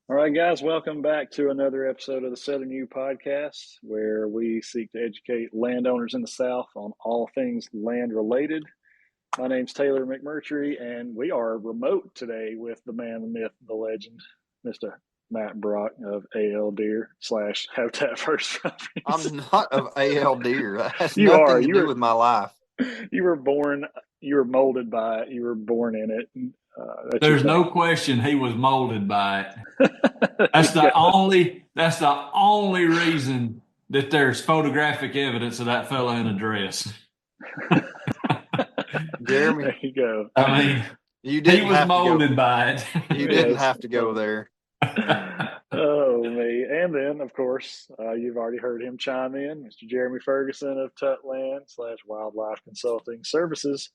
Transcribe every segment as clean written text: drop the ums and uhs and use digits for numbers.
All right, guys, welcome back to another episode of the Southern U podcast, where we seek to educate landowners in the South on all things land related. My name's Taylor McMurtry, and we are remote today with the man, the myth, the legend, Mr. Matt Brock of AL Deer slash Habitat First Properties. I'm not of AL Deer. That has You are. nothing to do with my life. You were born. You were molded by it. You were born in it. That's your There's no thing. question he was molded by it. There That's you go. the only reason that there's photographic evidence of that fella in a dress. Jeremy, There you go. I mean, you he didn't was have to go. molded by it. You didn't Yes. have to go there. Oh, me. And then, of course, you've already heard him chime in, Mr. Jeremy Ferguson of Tutland slash Wildlife Consulting Services.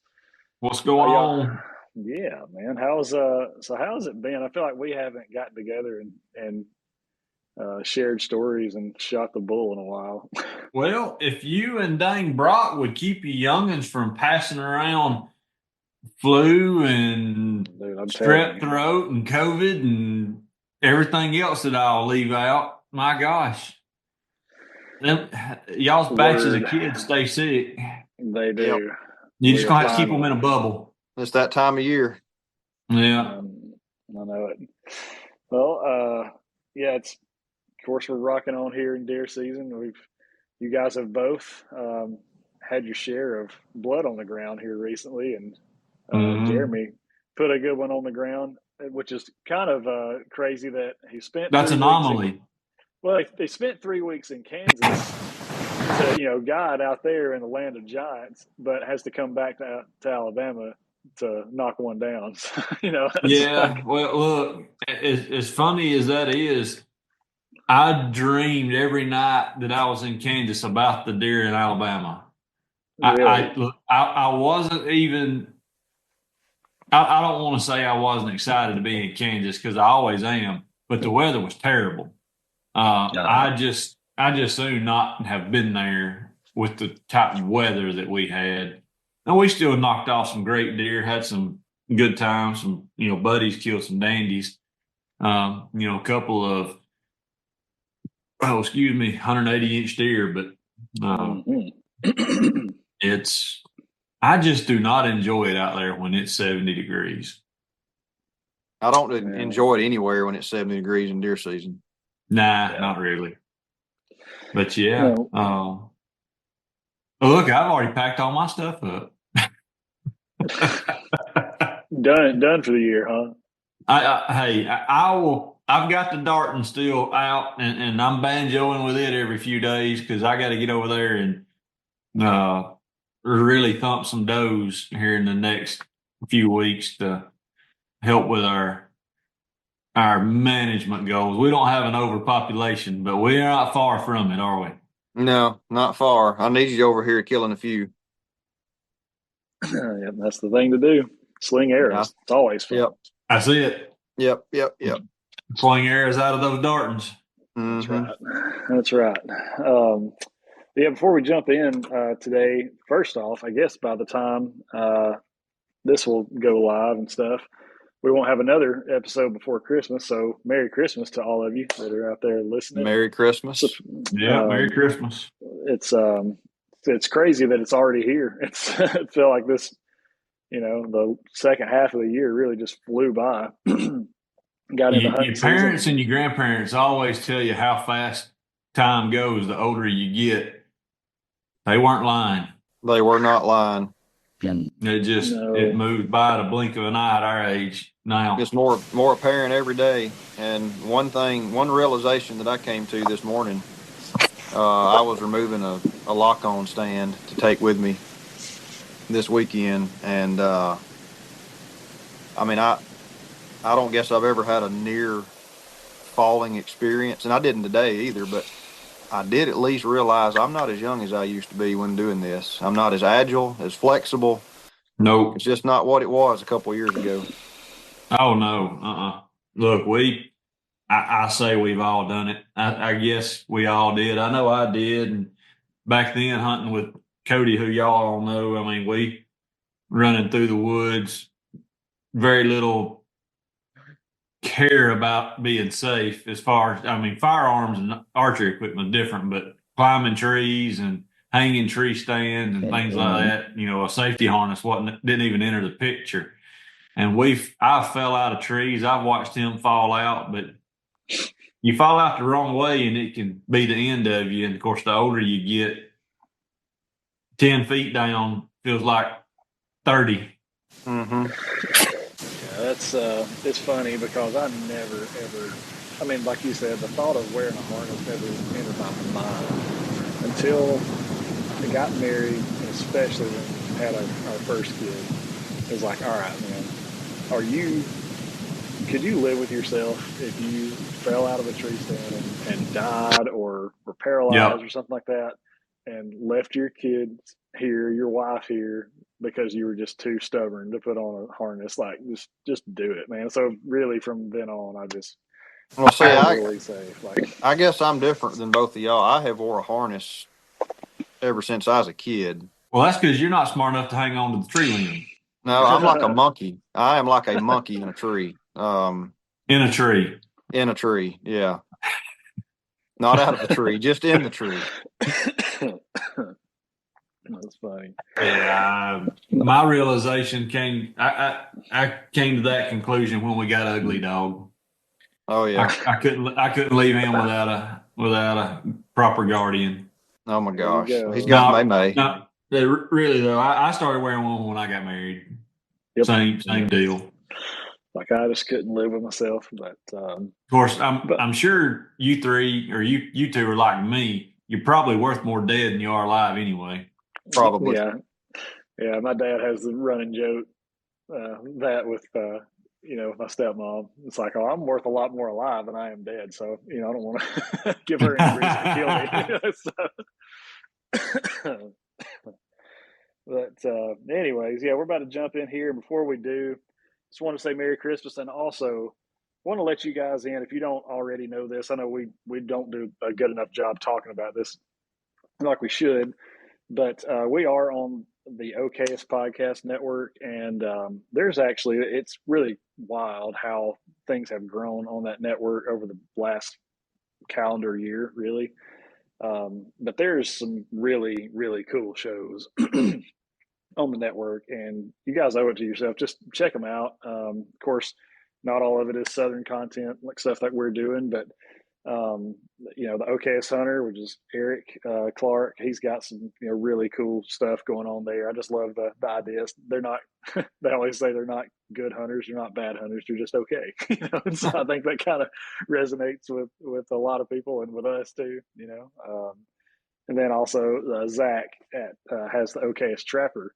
What's going Y'all, on? yeah, man. How's it been? I feel like we haven't gotten together and shared stories and shot the bull in a while. Well, if you and Dane Brock would keep you youngins from passing around flu and Dude, I'm telling strep you. throat and COVID and everything else that I'll leave out, my gosh. Y'all's batches of Word. kids stay sick. They do. Yep. You We just are gonna have to keep them finally. in a bubble. It's that time of year. Yeah. I know it. Well, yeah, it's of course we're rocking on here in deer season. You guys have both had your share of blood on the ground here recently, and Hmm. Jeremy put a good one on the ground, which is kind of crazy that he spent That's 3 weeks in. anomaly. Well, they spent 3 weeks in Kansas to guide out there in the land of giants, but has to come back to Alabama to knock one down. So, it's Yeah. like, Well, look, as funny as that is, I dreamed every night that I was in Kansas about the deer in Alabama. really. I wasn't even. I don't want to say I wasn't excited to be in Kansas because I always am, but the weather was terrible. I just soon not have been there with the type of weather that we had. And we still knocked off some great deer, had some good times, some buddies killed some dandies. A couple of 180-inch deer, but Mhm. it's I just do not enjoy it out there when it's 70 degrees. I don't Yeah. enjoy it anywhere when it's 70 degrees in deer season. Nah, Yeah. not really. But yeah, No, look, I've already packed all my stuff up. done for the year, huh? I will. I've got the Darton still out, and I'm banjoing with it every few days because I got to get over there and uh, really thump some does here in the next few weeks to help with our management goals. We don't have an overpopulation, but we are not far from it, are we? No, not far. I need you over here killing a few. Yeah, that's the thing to do. Sling Yeah. arrows. It's always fun. Yep. That's it. Yep. Sling arrows out of those Dartons. That's Mm-hmm. right. That's right. Yeah, before we jump in today, first off, I guess by the time this will go live and stuff, we won't have another episode before Christmas. So, Merry Christmas to all of you that are out there listening. Merry So, Christmas. Yeah, Merry Christmas. it's crazy that it's already here. I feel like this, the second half of the year really just flew by. Got into hunting Your parents season. and your grandparents always tell you how fast time goes the older you get. They weren't lying. They were not lying. It No, moves by the blink of an eye at our age now. It's more apparent every day. And one realization that I came to this morning, I was removing a lock-on stand to take with me this weekend, and I mean, I don't guess I've ever had a near falling experience, and I didn't today either, but I did at least realize I'm not as young as I used to be when doing this. I'm not as agile, as flexible. Nope. It's just not what it was a couple of years ago. Oh no. Look, I say we've all done it. I guess we all did. I know I did. And back then hunting with Cody, who y'all all know, I mean, we running through the woods, very little care about being safe as far as, I mean, firearms and archery equipment is different, but climbing trees and hanging tree stands and things like Mhm. that, a safety harness didn't even enter the picture. And I fell out of trees. I've watched him fall out, but you fall out the wrong way and it can be the end of you. And of course, the older you get, 10 feet down feels like 30. Mm-hmm. Yeah, that's it's funny because I never ever. I mean, like you said, the thought of wearing a harness never entered my mind until I got married, and especially when we had our first kid. It was like, all right, man, are you? Could you live with yourself if you fell out of a tree stand and died or were paralyzed Yep. or something like that, and left your kids here, your wife here, because you were just too stubborn to put on a harness? Like, just do it, man. So really, from then on, I just Well, see, totally safe. Like, I guess I'm different than both of y'all. I have wore a harness ever since I was a kid. Well, that's because you're not smart enough to hang on to the tree limb No, I'm like a monkey. I am like a monkey in a tree. in a tree. In a tree. Yeah. Not out of the tree, just in the tree. that's funny. Yeah, my realization came. I came to that conclusion when we got Ugly Dog. Oh yeah. I couldn't leave him without a proper guardian. Oh my There you gosh. He's go. got No, May. no, really though. I started wearing one when I got married. Yep. Same deal. Of Like I just couldn't live with myself, but course, but I'm sure you three or you two are like me. You're probably worth more dead than you are alive anyway. Probably. yeah, yeah. My dad has the running joke that with with my stepmom. It's like, oh, I'm worth a lot more alive than I am dead. So I don't want to give her any reason to kill me. So, but anyways, yeah, we're about to jump in here. Before we do, just want to say Merry Christmas, and also want to let you guys in if you don't already know this. I know we don't do a good enough job talking about this like we should, but we are on the OKS Podcast Network, and there's actually it's really wild how things have grown on that network over the last calendar year, really. But there's some really really cool shows on the network, and you guys owe it to yourself. Just check them out. Of course, not all of it is Southern content, like stuff that we're doing, but um, the OKS Hunter, which is Eric Clark, he's got some really cool stuff going on there. I just love the ideas. They're not. They always say they're not good hunters. They're not bad hunters. They're just okay. And so I think that kind of resonates with a lot of people and with us too. And then also Zach has the OKS Trapper,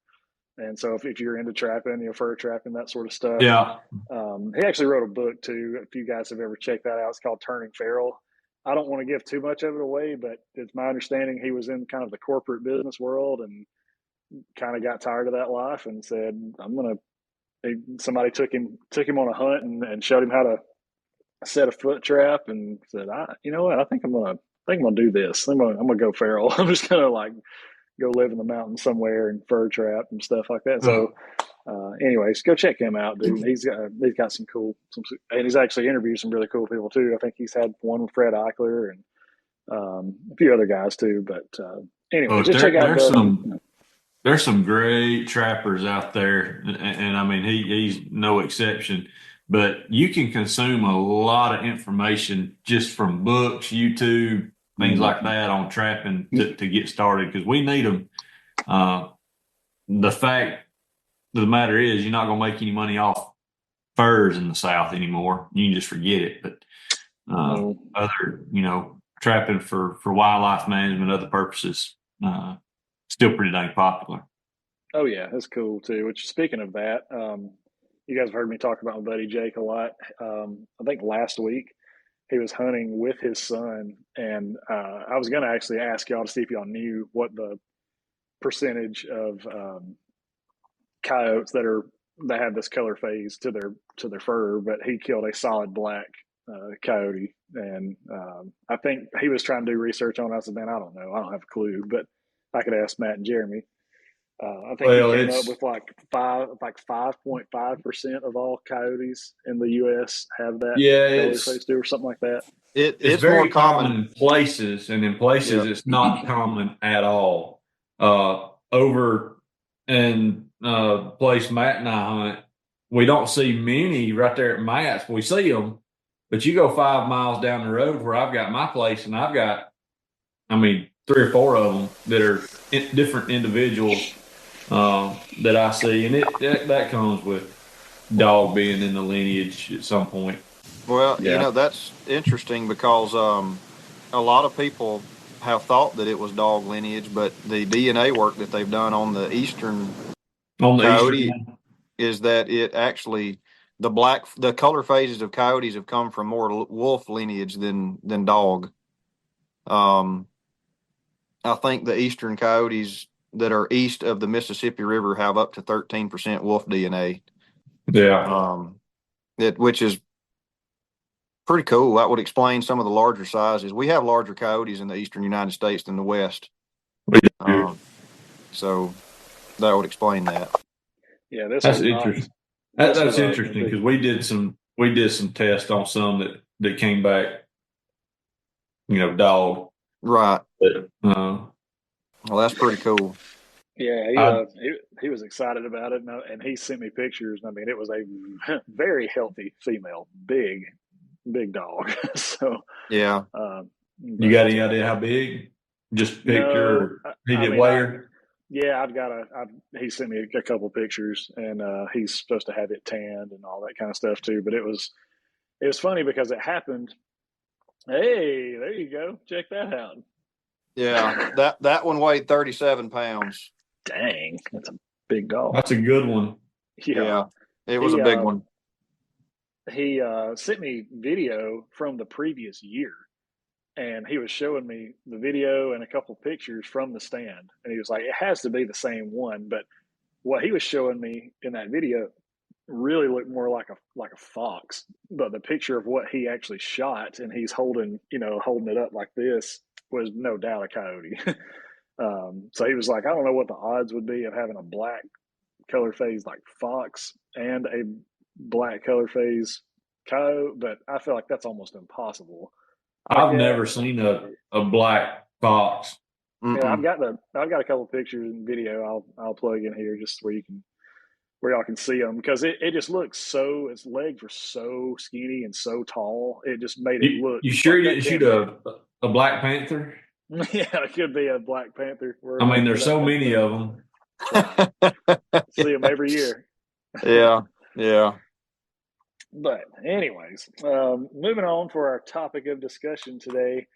and so if you're into trapping, fur trapping, that sort of stuff, Yeah. he actually wrote a book too. If you guys have ever checked that out, it's called Turning Feral. I don't want to give too much of it away, but it's my understanding he was in kind of the corporate business world and kind of got tired of that life and said, "I'm gonna." Somebody took him on a hunt and showed him how to set a foot trap and said, you know what? I think I'm gonna do this. I'm gonna go feral. I'm just gonna like go live in the mountains somewhere and fur trap and stuff like that. Uh, So, anyways, go check him out, dude. He's got and he's actually interviewed some really cool people too. I think he's had one with Fred Eichler and a few other guys too. But anyway, Look, just check out there's some great trappers out there, and I mean he's no exception. But you can consume a lot of information just from books, YouTube, things like that on trapping to get started because we need them. The fact of the matter is, you're not going to make any money off furs in the South anymore. You can just forget it. But no. other, trapping for wildlife management, other purposes, still pretty dang popular. Oh yeah, that's cool too. Which speaking of that, you guys have heard me talk about my buddy Jake a lot. I think last week he was hunting with his son, and I was going to actually ask y'all to see if y'all knew what the percentage of coyotes that have this color phase to their fur, but he killed a solid black coyote, and I think he was trying to do research on it. I said, man, I don't know, I don't have a clue, but I could ask Matt and Jeremy. I think he Well, came up it's with like 5.5% of all coyotes in the U.S. have that yeah, color phase two or something like that. it's It's more very common common. in places, and in places Yeah. it's not common at all. Over in place Matt and I hunt, we don't see many right there at Matt's. We see them, but you go 5 miles down the road where I've got my place, and I've got, I mean, three or four of them that are different individuals that I see, and that comes with dog being in the lineage at some point. Well, Yeah. that's interesting because a lot of people have thought that it was dog lineage, but the DNA work that they've done on the eastern On the eastern coyote one. is that it actually the color phases of coyotes have come from more wolf lineage than dog. Um, I think the eastern coyotes that are east of the Mississippi River have up to 13% wolf DNA. Yeah. Which is pretty cool. That would explain some of the larger sizes. We have larger coyotes in the eastern United States than the west. We do. Um, so that would explain that. Yeah, That's interesting. this was That's a interesting big. because we did some tests on some that came back, dog. Right. But, Well, that's pretty cool. Yeah, I he was excited about it, and he sent me pictures. I mean, it was a very healthy female, big dog. So, Yeah. you but got any idea how big? Just picture, no, or he I did mean, weigh her? yeah, he sent me a couple pictures, and he's supposed to have it tanned and all that kind of stuff too. But it was funny because it happened. Hey, there you go. Check that out. Yeah. That one weighed 37 pounds. Dang, that's a big dog. That's a good one. Yeah, Yeah. It was a he big one. sent me video from the previous year, and he was showing me the video and a couple pictures from the stand, and he was like, "It has to be the same one," but what he was showing me in that video really looked more like a fox. But the picture of what he actually shot, and he's holding it up like this, was no doubt a coyote. So he was like, I don't know what the odds would be of having a black color phase like fox and a black color phase coyote, but I feel like that's almost impossible. Like, I've yeah, never seen a black fox. yeah, Mm-mm. I've got a couple pictures and video I'll plug in here just where y'all can see them, because it just looks so, its legs were so skinny and so tall, it just made it look You sure like you that didn't shoot can't be. a black panther? Yeah, it could be a black panther. We're I mean, looking for there's that so kind of many stuff. of them. That's right. See them every year. Yeah. Yeah. But anyways, moving on for our topic of discussion today.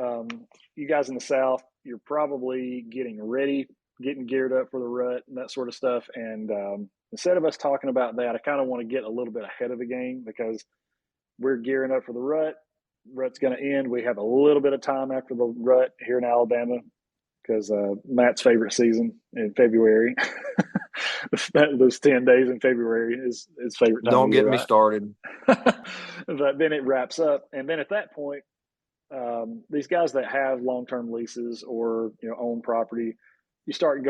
Um, you guys in the South, you're probably getting ready, getting geared up for the rut and that sort of stuff. And instead of us talking about that, I kind of want to get a little bit ahead of the game, because we're gearing up for the rut. Rut's going to end. We have a little bit of time after the rut here in Alabama, because Matt's favorite season in February. Those 10 days in February is his favorite time of Don't get year, me right? started. But then it wraps up, and then at that point, these guys that have long-term leases or own property, you start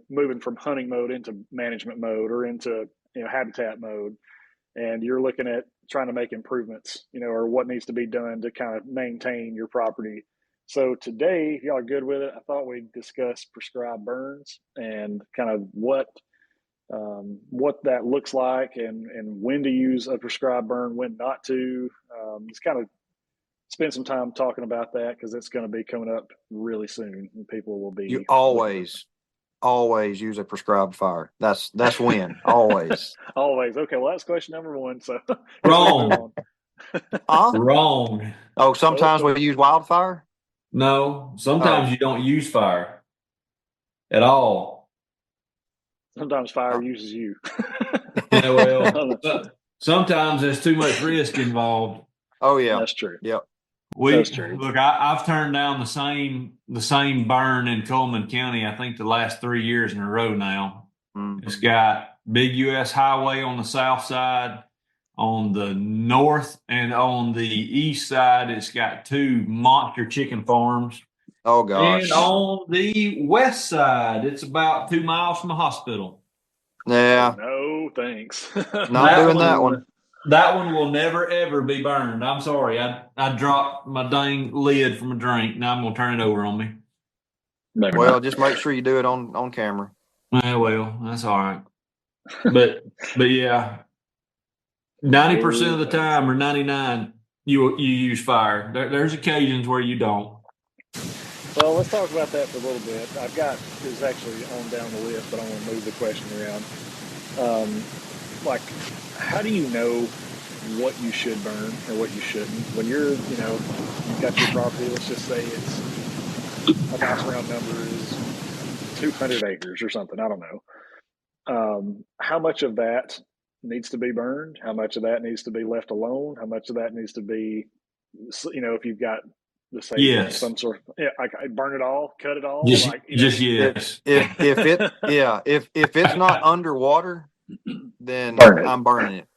moving from hunting mode into management mode, or into habitat mode, and you're looking at trying to make improvements, or what needs to be done to kind of maintain your property. So today, if y'all are good with it, I thought we'd discuss prescribed burns and kind of what that looks like, and when to use a prescribed burn, when not to. Just kind of spend some time talking about that, because it's going to be coming up really soon, and people will You be looking. always use a prescribed fire. That's when. Always. Always. Okay, well, that's question number one. So we can move Wrong. on. Huh? Wrong. Oh, sometimes Oh, we use wildfire? No, sometimes Oh. you don't use fire at all. sometimes fire uses you. Yeah, well, Oh, sometimes there's too much risk involved. Oh yeah. that's true. Yep. That's We true. look. I've turned down the same burn in Coleman County. I think the last 3 years in a row now. It's Mm-hmm. got big U.S. highway on the south side. On the north and on the east side, it's got two monster chicken farms. Oh And gosh. on the west side, it's about 2 miles from the hospital. Oh Yeah, no, thanks. not That doing one, that one. that one will never ever be burned. I'm sorry. I dropped my dang lid from a drink. Now I'm gonna turn it over on me. Maybe Well, not. just make sure you do it on camera. Well, that's all right. But yeah, 90% No of the thanks. time or 99, you use fire. There's occasions where you don't. Well, let's talk about that for a little bit. I've got is actually on down the list, but I want to move the question around. Like, how do you know what you should burn or what you shouldn't? When you've got your property. Let's just say it's a nice round number is 200 acres or something. I don't know. How much of that needs to be burned? How much of that needs to be left alone? How much of that needs to be, if you've got, let's say, Yes. some sort of, like burn it all, cut it all, Just like, just If yes. if it's not underwater, then burn it. I'm burning it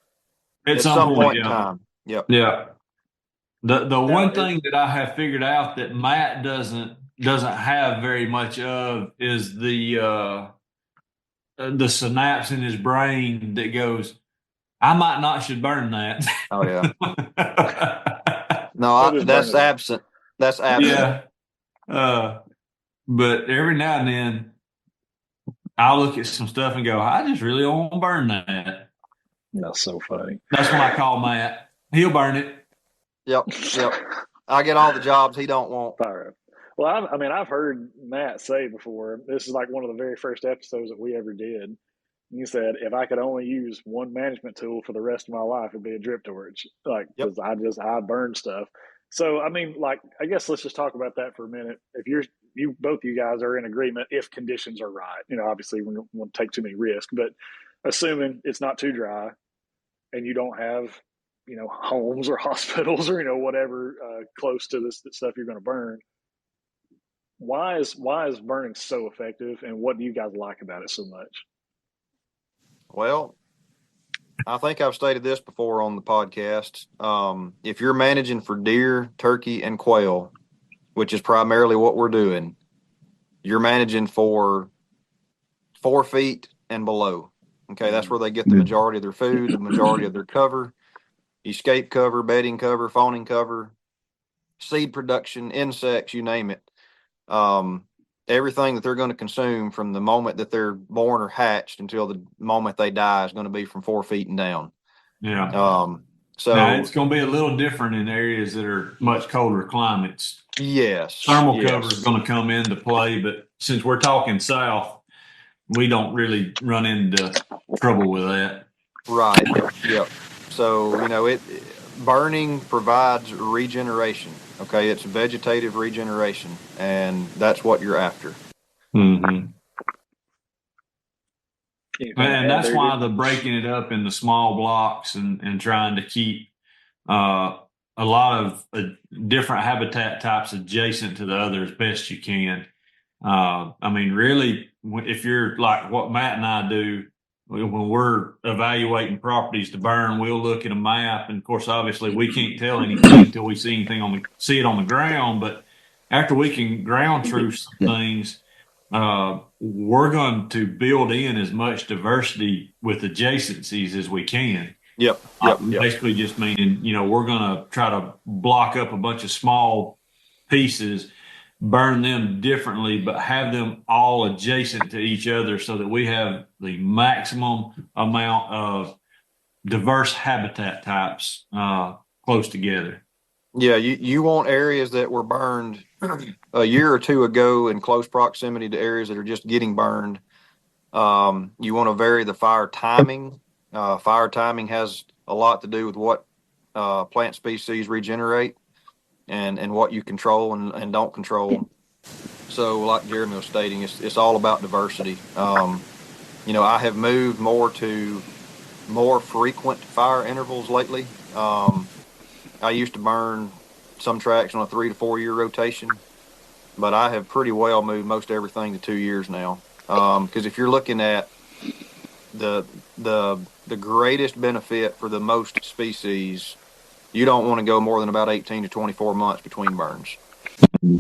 At at some some point, point in yeah. time. Yep. Yeah. The Now, one thing that I have figured out that Matt doesn't have very much of is the synapse in his brain that goes, I might not should burn that. Oh yeah. No, so just burn that's it all. absent. That's absent. Yeah. Uh, but every now and then I'll look at some stuff and go, I just really don't want to burn that. That's so funny. That's when I call Matt. He'll burn it. Yep. Yep. I get all the jobs he don't want. Fire. Well, I've heard Matt say before. This is like one of the very first episodes that we ever did. He said, "If I could only use one management tool for the rest of my life, it'd be a drip torch. Like, Yep. because I burn stuff. So, I mean, like, I guess let's just talk about that for a minute. If you both you guys are in agreement, if conditions are right, obviously we don't want to take too many risks, but assuming it's not too dry and you don't have, homes or hospitals or whatever close to this stuff you're going to burn, why is burning so effective, and what do you guys like about it so much? Well, I think I've stated this before on the podcast. If you're managing for deer, turkey, and quail, which is primarily what we're doing, you're managing for 4 feet and below. Okay, that's where they get the majority of their food, the majority of their cover, escape cover, bedding cover, fawning cover, seed production, insects, you name it. Everything that they're going to consume from the moment that they're born or hatched until the moment they die is going to be from 4 feet and down. Yeah. Now So it's going to be a little different in areas that are much colder climates. yes, Thermal cover is yes, going to come into play, but since we're talking south, we don't really run into trouble with that. right, yep. So it burning provides regeneration. Okay, it's vegetative regeneration, and that's what you're after. Mm-hmm. Anything to And add that's there, why dude? the breaking it up into small blocks and trying to keep uh, a lot of different habitat types adjacent to the other as best you can. I mean, really, if you're like what Matt and I do, when we're evaluating properties to burn, we'll look at a map, and of course, obviously, we can't tell anything until we see it on the ground. But after we can ground truth some things, we're going to build in as much diversity with adjacencies as we can. Yep. Basically, just meaning, we're going to try to block up a bunch of small pieces, burn them differently, but have them all adjacent to each other so that we have the maximum amount of diverse habitat types close together. Yeah, you want areas that were burned a year or two ago in close proximity to areas that are just getting burned. You want to vary the fire timing. Fire timing has a lot to do with what plant species regenerate and what you control and don't control. So, like Jeremy was stating, it's all about diversity. I have moved more to more frequent fire intervals lately. I used to burn some tracks on a 3 to 4 year rotation, but I have pretty well moved most everything to 2 years now. Because if you're looking at the greatest benefit for the most species, you don't want to go more than about 18 to 24 months between burns.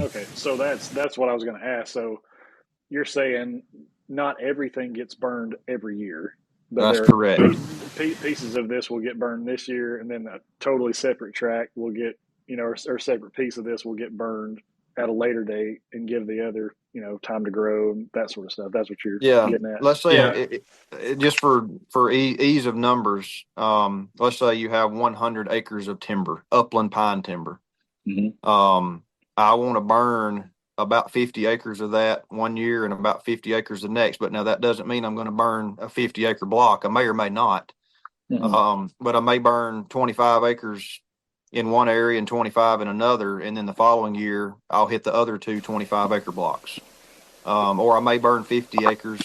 Okay, so that's what I was going to ask. So you're saying not everything gets burned every year, but That's there are correct. pieces of this will get burned this year, and then a totally separate track will get, or separate piece of this will get burned at a later date and give the other, time to grow and that sort of stuff. That's what you're Yeah. getting at. Let's say Yeah. just for ease of numbers, let's say you have 100 acres of timber, upland pine timber. Mm-hmm. I want to burn about 50 acres of that one year and about 50 acres the next. But now that doesn't mean I'm going to burn a 50-acre block. I may or may not. Mm-hmm. But I may burn 25 acres in one area and 25 in another. And then the following year, I'll hit the other two 25-acre blocks. Or I may burn 50 acres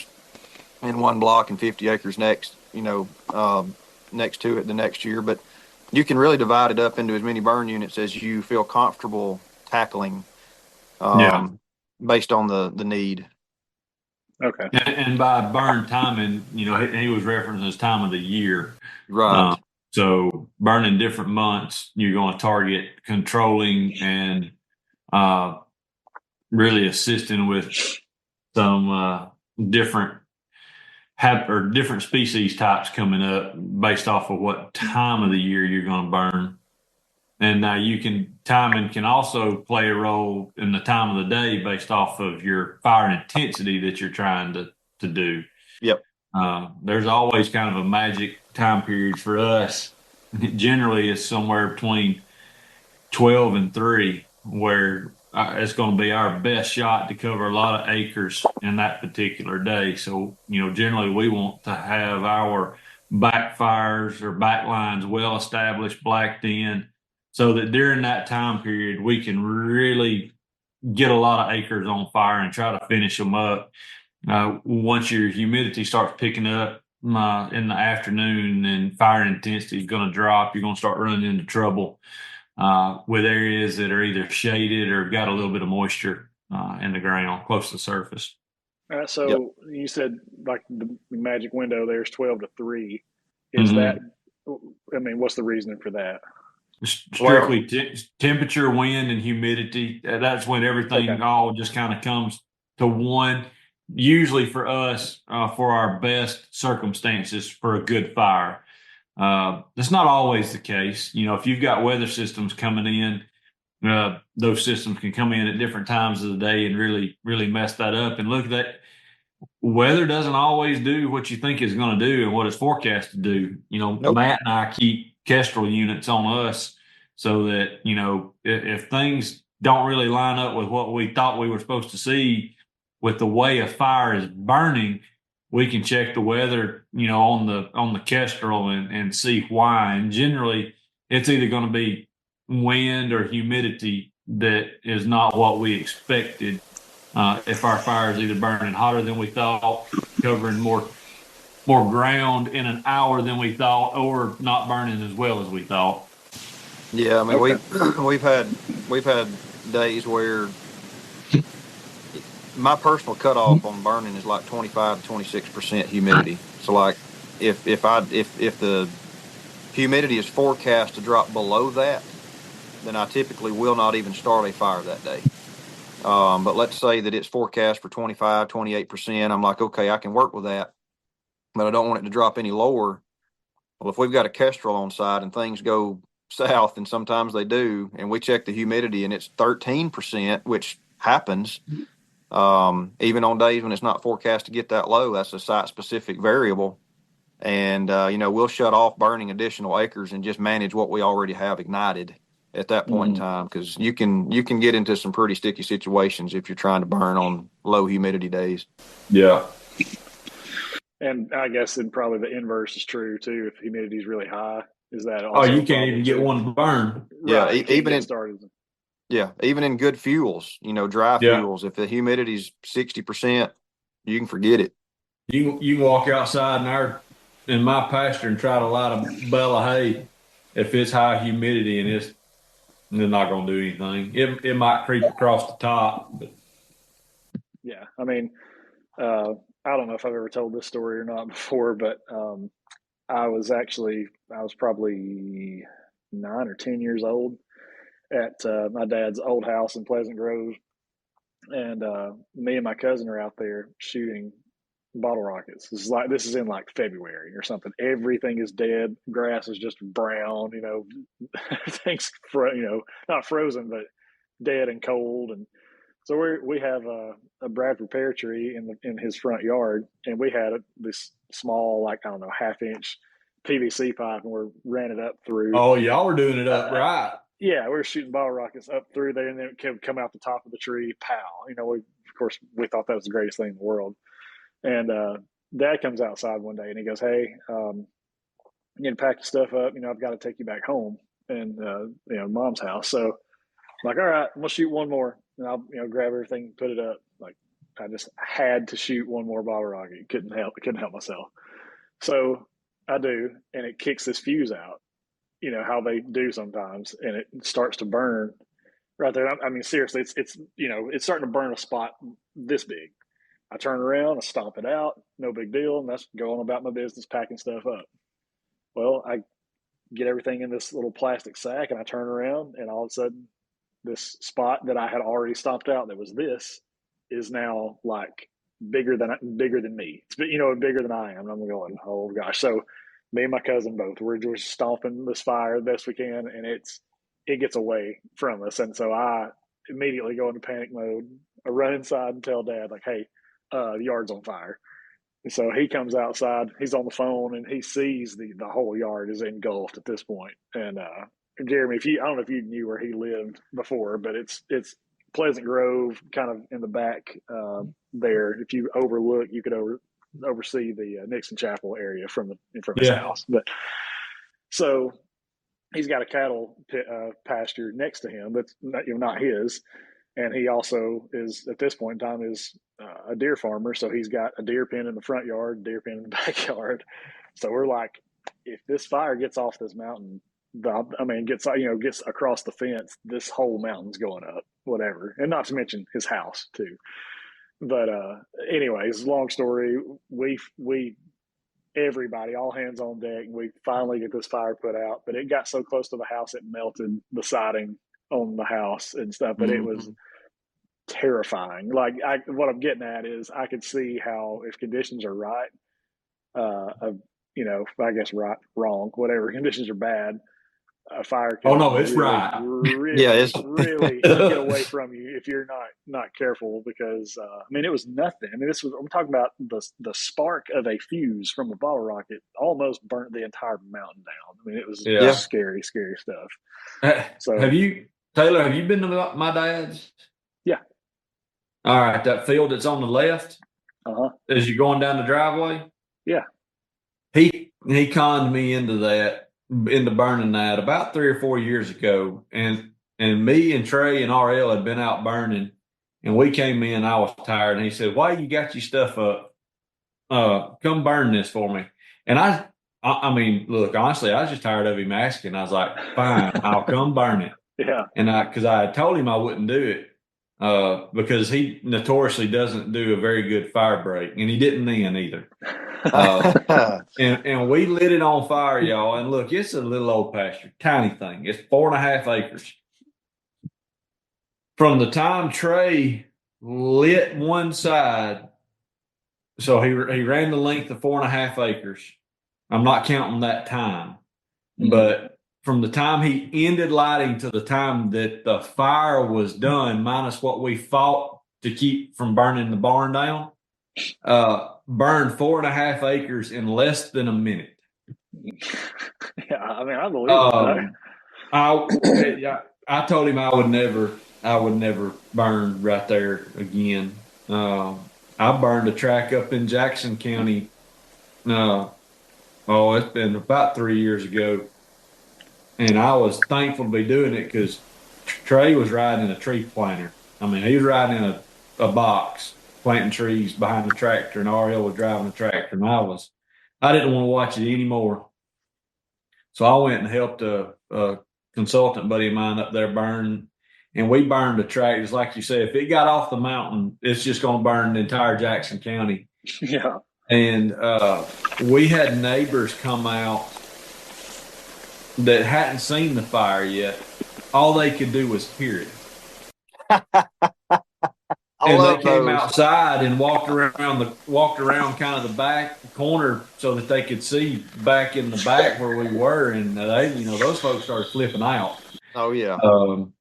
in one block and 50 acres next, next to it the next year. But you can really divide it up into as many burn units as you feel comfortable tackling, Yeah. based on the need. Okay. And by burn timing, he was referencing his time of the year. Right. Um, so burning different months, you're going to target controlling and really assisting with some different different species types coming up based off of what time of the year you're going to burn. And now timing can also play a role in the time of the day based off of your fire intensity that you're trying to do. Yep. There's always kind of a magic time period for us. Generally, it's somewhere between 12 and 3, where it's going to be our best shot to cover a lot of acres in that particular day. So, generally we want to have our backfires or backlines well established, blacked in, so that during that time period we can really get a lot of acres on fire and try to finish them up. Once your humidity starts picking up in the afternoon and fire intensity is going to drop, you're going to start running into trouble with areas that are either shaded or got a little bit of moisture in the ground close to the surface. All right. Yep. So you said like the magic window there's 12 to 3. Is that, Mm-hmm. I mean, what's the reasoning for that? Well, Strictly temperature, wind, and humidity. That's when Okay. everything all just kind of comes to one. Usually for us, for our best circumstances for a good fire. That's not always the case. If you've got weather systems coming in, those systems can come in at different times of the day and really, really mess that up. And look at that. Weather doesn't always do what you think it's going to do and what it's forecast to do. nope. Matt and I keep Kestrel units on us so that, if things don't really line up with what we thought we were supposed to see with the way a fire is burning, we can check the weather, on the Kestrel and see why. And generally it's either going to be wind or humidity that is not what we expected. If our fire is either burning hotter than we thought, covering more ground in an hour than we thought, or not burning as well as we thought. Yeah. I mean, Okay. we've had days where my personal cutoff on burning is like 25 to 26% humidity. So like if the humidity is forecast to drop below that, then I typically will not even start a fire that day. But let's say that it's forecast for 25, 28%. I'm like, okay, I can work with that, but I don't want it to drop any lower. Well, if we've got a Kestrel on site and things go south, and sometimes they do, and we check the humidity and it's 13%, which happens, even on days when it's not forecast to get that low, that's a site specific variable. And, we'll shut off burning additional acres and just manage what we already have ignited at that point in Mm-hmm. time. Cause you can get into some pretty sticky situations if you're trying to burn on low humidity days. Yeah. And I guess then probably the inverse is true too. If humidity is really high, is that Oh, also you a can't problem even get too? one to burn. Yeah. Right. You can't get started. Even in good fuels, dry Yeah. fuels, if the humidity's 60%, you can forget it. You can walk outside in my pasture and try to light a bale of hay. If it's high humidity and they're not going to do anything. It might creep across the top, but Yeah. I mean, I don't know if I've ever told this story or not before, but I was probably 9 or 10 years old, at my dad's old house in Pleasant Grove, and me and my cousin are out there shooting bottle rockets. This is in like February or something. Everything is dead. Grass is just brown. Things not frozen but dead and cold. And so we have a Bradford pear tree in his front yard, and we had this small, like, I don't know, half-inch PVC pipe, and we ran it up through. Oh, y'all were doing it up right. Yeah, we were shooting bottle rockets up through there, and then it would come out the top of the tree. Pow! We thought that was the greatest thing in the world. And Dad comes outside one day, and he goes, "Hey, you need to pack your stuff up. I've got to take you back home and Mom's house." So I'm like, "All right, I'm gonna shoot one more, and I'll grab everything and put it up." Like, I just had to shoot one more bottle rocket. Couldn't help myself. So I do, and it kicks this fuse out. How they do sometimes, and it starts to burn right there. I mean, seriously, it's starting to burn a spot this big. I turn around, I stomp it out, no big deal, and that's going about my business, packing stuff up. Well, I get everything in this little plastic sack, and I turn around, and all of a sudden, this spot that I had already stomped out that was this is now like bigger than me. It's bigger than I am. And I'm going, oh gosh. So me and my cousin both, we're just stomping this fire the best we can, and it gets away from us. And so I immediately go into panic mode. I run inside and tell Dad, like, "Hey, the yard's on fire." And so he comes outside, he's on the phone, and he sees the whole yard is engulfed at this point. And Jeremy, I don't know if you knew where he lived before, but it's Pleasant Grove, kind of in the back there. If you overlook, you could oversee the Nixon Chapel area from his house. But so he's got a cattle pasture next to him that's not his, and he also is, at this point in time, is a deer farmer. So he's got a deer pen in the front yard, deer pen in the backyard. So we're like, if this fire gets off this mountain, gets across the fence, this whole mountain's going up, whatever. And not to mention his house too. But anyways, long story, we everybody, all hands on deck, and we finally get this fire put out. But it got so close to the house, it melted the siding on the house and stuff. But it was terrifying. Like, what I'm getting at is, I could see how, if conditions are right, I guess right, wrong, whatever, conditions are bad, a fire can it's really, right. really, it's really get away from you if you're not careful. Because it was nothing. I'm talking about the spark of a fuse from a bottle rocket almost burnt the entire mountain down. It was just scary stuff. So Taylor, have you been to my dad's? Yeah. All right, that field that's on the left, as you're going down the driveway. Yeah. He conned me into burning that about 3 or 4 years ago, and me and Trey and RL had been out burning, and we came in. I was tired, and he said, "Why you got your stuff up? Come burn this for me." And I mean, look, honestly, I was just tired of him asking. I was like, "Fine, I'll come burn it." Yeah. And because I had told him I wouldn't do it, because he notoriously doesn't do a very good fire break, and he didn't then either. And we lit it on fire, y'all. And look, it's a little old pasture, tiny thing. It's 4.5 acres. From the time Trey lit one side, so he ran the length of 4.5 acres. I'm not counting that time, but from the time he ended lighting to the time that the fire was done, minus what we fought to keep from burning the barn down, burned 4.5 acres in less than a minute. Yeah, I believe it. I told him I would never burn right there again. I burned a track up in Jackson County. It's been about 3 years ago. And I was thankful to be doing it because Trey was riding in a tree planter. He was riding in a box, planting trees behind the tractor, and RL was driving the tractor. And I didn't want to watch it anymore. So I went and helped a consultant buddy of mine up there burn. And we burned the track. Just like you said, if it got off the mountain, it's just going to burn the entire Jackson County. Yeah. And we had neighbors come out that hadn't seen the fire yet. all they could do was hear it. I And they love came those. outside and walked around kind of the back corner so that they could see back in the back where we were, and those folks started flipping out. Oh yeah. Um,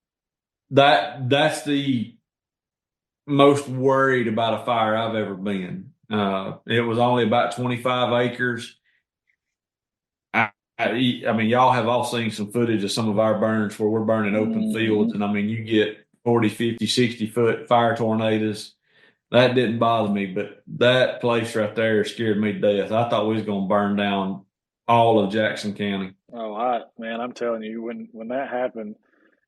that's the most worried about a fire I've ever been. It was only about 25 acres. I mean, y'all have all seen some footage of some of our burns where we're burning open fields, and I mean, you get 40, 50, 60-foot fire tornadoes. That didn't bother me, but that place right there scared me to death. I thought we was going to burn down all of Jackson County. Oh, man, I'm telling you, when that happened,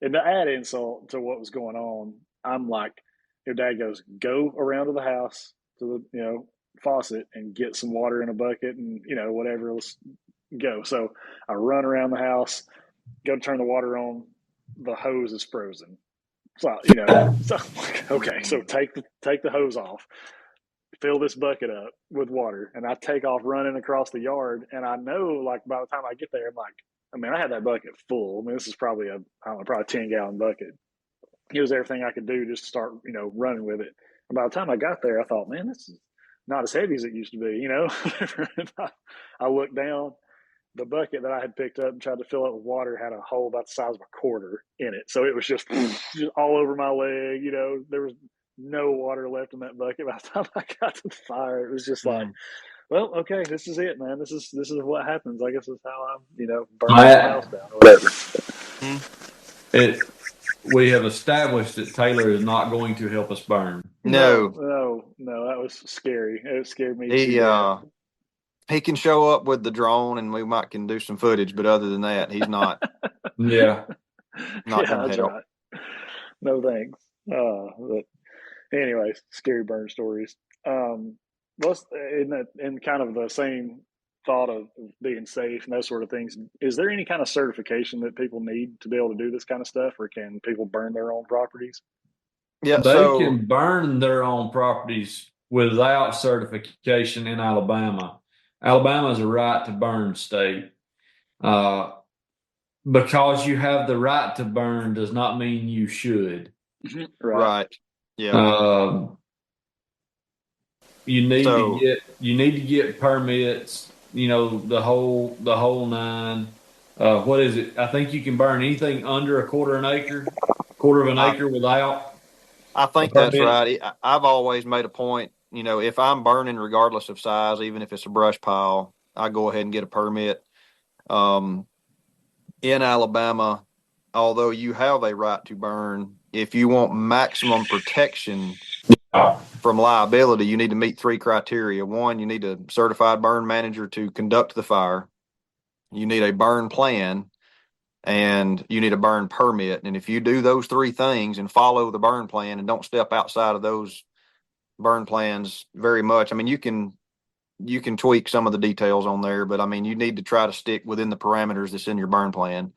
and to add insult to what was going on, I'm like, your dad goes, go around to the house to the faucet and get some water in a bucket and whatever, let's go. So I run around the house, go to turn the water on, the hose is frozen. So so okay, so take the hose off, fill this bucket up with water, and I take off running across the yard. And I know, like, by the time I get there, I'm like, I mean, I had that bucket full. I mean, this is probably I don't know, probably a 10-gallon bucket. It was everything I could do just to start, running with it. And by the time I got there, I thought, man, this is not as heavy as it used to be, I looked down. The bucket that I had picked up and tried to fill it with water had a hole about the size of a quarter in it. So it was just all over my leg. There was no water left in that bucket by the time I got to the fire. It was just like, well, okay, this is it, man. This is what happens. I guess that's how I'm, burning my house down or whatever. We have established that Taylor is not going to help us burn. No. That was scary. It scared me He too. he can show up with the drone and we might can do some footage, but other than that, he's not. Yeah. Not gonna help. Right. No thanks. But anyways, scary burn stories. Let's in kind of the same thought of being safe and those sort of things. Is there any kind of certification that people need to be able to do this kind of stuff, or can people burn their own properties? Yeah, They can burn their own properties without certification in Alabama. Alabama is a right to burn state. Because you have the right to burn does not mean you should. Right. Yeah. You need to get permits, the whole nine. What is it? I think you can burn anything under a quarter of an acre without. I think that's right. I've always made a point, if I'm burning regardless of size, even if it's a brush pile, I go ahead and get a permit. In Alabama, although you have a right to burn, if you want maximum protection from liability, you need to meet 3 criteria. 1, you need a certified burn manager to conduct the fire. You need a burn plan, and you need a burn permit. And if you do those 3 things and follow the burn plan and don't step outside of those burn plans very much, I mean, you can tweak some of the details on there, but I mean, you need to try to stick within the parameters that's in your burn plan.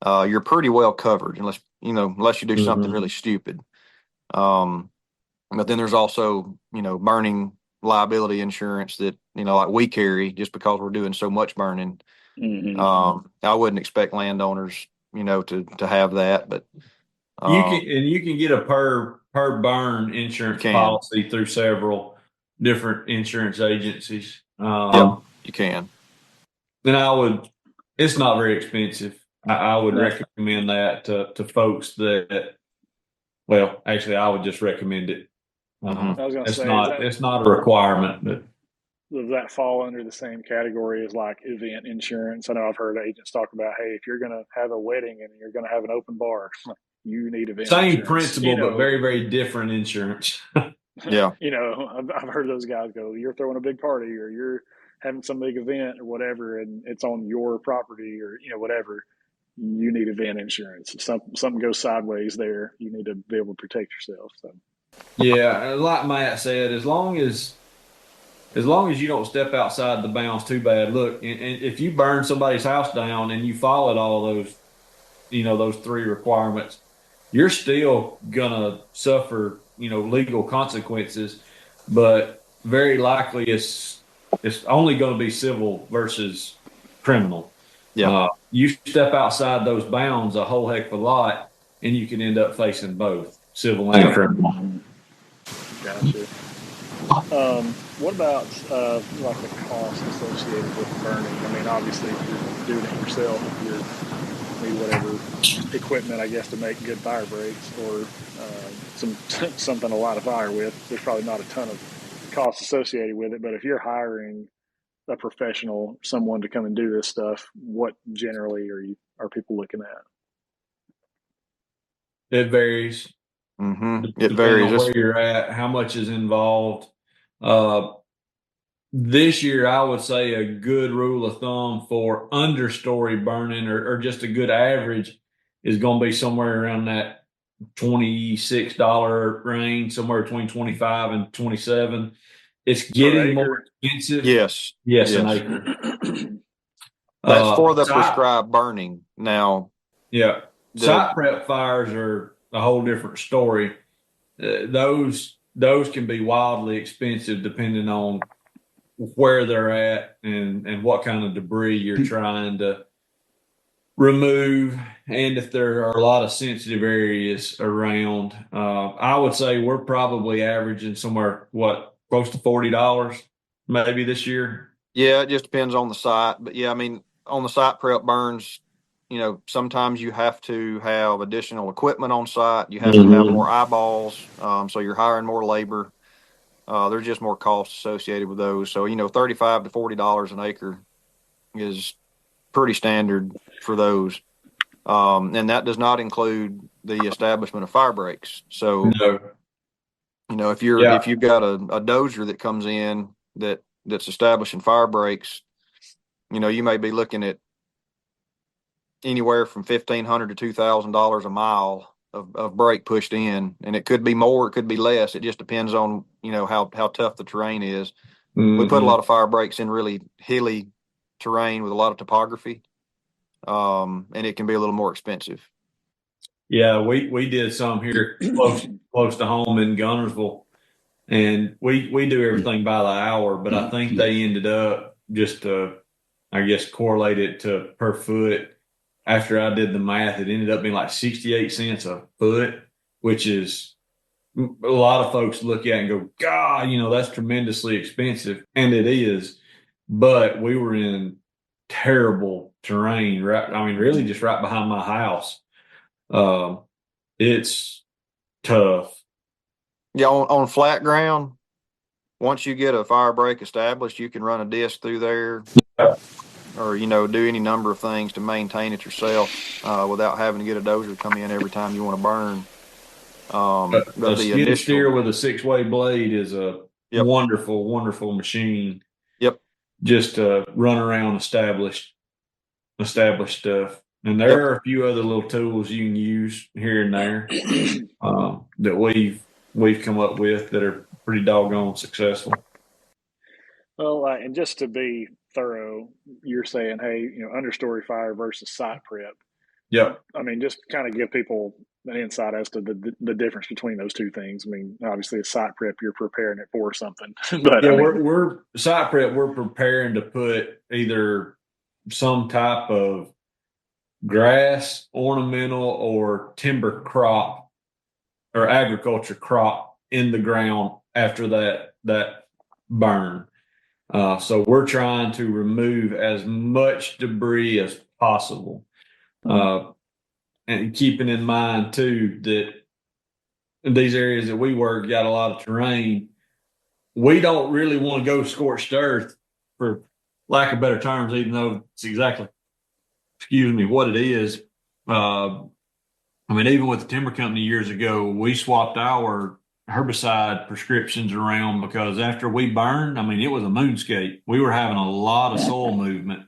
You're pretty well covered unless you do something really stupid. But then there's also, burning liability insurance that, like we carry just because we're doing so much burning. I wouldn't expect landowners, to have that, but you can get a per burn insurance policy through several different insurance agencies. Yeah, you can. Then it's not very expensive. I would recommend that to folks that, well, actually, I would just recommend it. I was going to say, it's not a requirement, but does that fall under the same category as like event insurance? I know I've heard agents talk about, hey, if you're going to have a wedding and you're going to have an open bar, you need event same insurance. principle, but very, very different insurance. Yeah. I've heard those guys go, you're throwing a big party or you're having some big event or whatever, and it's on your property or, whatever. You need event insurance. If something goes sideways there, you need to be able to protect yourself. So, yeah, like Matt said, as long as you don't step outside the bounds too bad. Look, and if you burn somebody's house down and you followed all those, those 3 requirements, you're still gonna suffer, legal consequences, but very likely it's only going to be civil versus criminal. Yeah. You step outside those bounds a whole heck of a lot, and you can end up facing both civil and criminal. Gotcha. What about like the cost associated with burning? I mean, obviously, if you're doing it yourself, you need whatever equipment, I guess, to make good fire breaks or some something to light a fire with. There's probably not a ton of cost associated with it, but if you're hiring a professional, someone to come and do this stuff, what generally are people looking at? It varies It depending varies. on where you're at, how much is involved. Uh, this year, I would say a good rule of thumb for understory burning or just a good average is going to be somewhere around that $26 range, somewhere between 25 and 27. It's Per getting more acre? expensive. Yes. Yes, an Yes. acre. That's for the Site, prescribed burning. Now, yeah, the site prep fires are a whole different story. Those can be wildly expensive depending on where they're at and what kind of debris you're trying to remove, and if there are a lot of sensitive areas around. I would say we're probably averaging somewhere close to $40 maybe this year. Yeah, it just depends on the site. But yeah, I mean, on the site prep burns, sometimes you have to have additional equipment on site. You have to have more eyeballs. So you're hiring more labor. There's just more costs associated with those. So, $35 to $40 an acre is pretty standard for those. And that does not include the establishment of fire breaks. So, No. if Yeah. you've got a dozer that comes in that's establishing fire breaks, you may be looking at anywhere from $1,500 to $2,000 a mile of brake pushed in, and it could be more, it could be less. It just depends on how tough the terrain is. We put a lot of fire breaks in really hilly terrain with a lot of topography, and it can be a little more expensive. Yeah, we did some here close to home in Gunnersville, and we do everything by the hour. But I think they ended up just to, I guess, correlate it to per foot. After I did the math, it ended up being like 68 cents a foot, which is a lot of folks look at and go, God, that's tremendously expensive, and it is. But we were in terrible terrain, right? I mean, really, just right behind my house. Um, it's tough. Yeah, on flat ground, once you get a fire break established, you can run a disc through there, or do any number of things to maintain it yourself without having to get a dozer to come in every time you want to burn. A The skid initial, steer with a 6-way blade is a yep, wonderful, wonderful machine. yep, Just to run around established stuff. And yep. there are a few other little tools you can use here and there that we've come up with that are pretty doggone successful. Well, and just to be thorough, you're saying, hey, understory fire versus site prep. Yep. I mean, just kind of give people an insight as to the difference between those two things. I mean, obviously, a site prep, you're preparing it for something, but Yeah, I mean, we're site prep. We're preparing to put either some type of grass, ornamental, or timber crop or agriculture crop in the ground after that burn. So we're trying to remove as much debris as possible, and keeping in mind too that in these areas that we work got a lot of terrain. We don't really want to go scorched earth, for lack of better terms, even though it's exactly, excuse me, what it is. I mean, even with the timber company years ago, we swapped our herbicide prescriptions around because after we burned, I mean, it was a moonscape. We were having a lot of soil movement.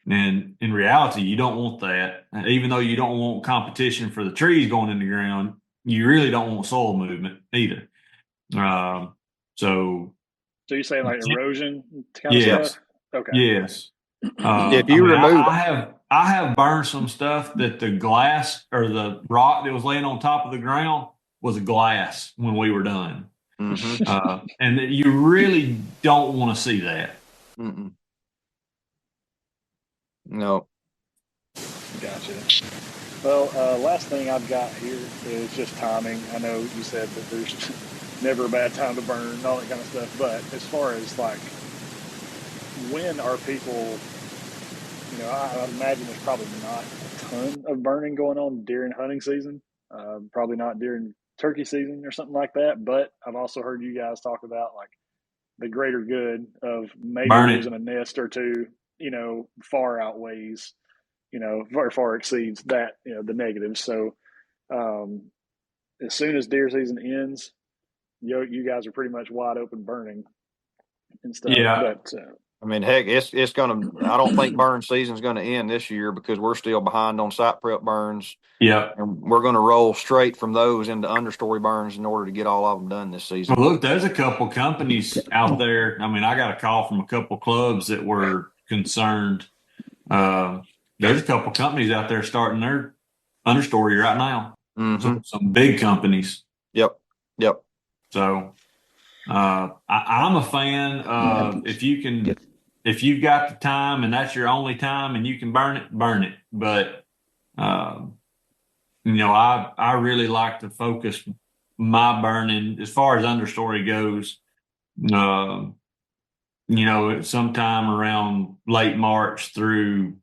And in reality, you don't want that. Even though you don't want competition for the trees going in the ground, you really don't want soil movement either. Um, so, so you're saying like erosion kind of yes, stuff? Okay. yes. If I you mean, remove, I have burned some stuff that the glass or the rock that was laying on top of the ground was glass when we were done, mm-hmm, and you really don't want to see that. mm-mm, no, Gotcha. Well, last thing I've got here is just timing. I know you said that there's never a bad time to burn and all that kind of stuff, but as far as like when are people, I imagine there's probably not a ton of burning going on during hunting season, probably not during turkey season or something like that. But I've also heard you guys talk about like the greater good of maybe Burn it. losing a nest or two, far outweighs, far exceeds that, the negatives. So um, as soon as deer season ends, you guys are pretty much wide open burning and stuff. Yeah. But I mean, heck, it's gonna. I don't think burn season's going to end this year because we're still behind on site prep burns, Yeah. and we're going to roll straight from those into understory burns in order to get all of them done this season. Well, look, there's a couple companies out there. I mean, I got a call from a couple clubs that were concerned. There's a couple companies out there starting their understory right now. Mm-hmm. Some big companies. Yep. So I'm a fan of if you've got the time and that's your only time and you can burn it. But I really like to focus my burning as far as understory goes. Sometime around late March through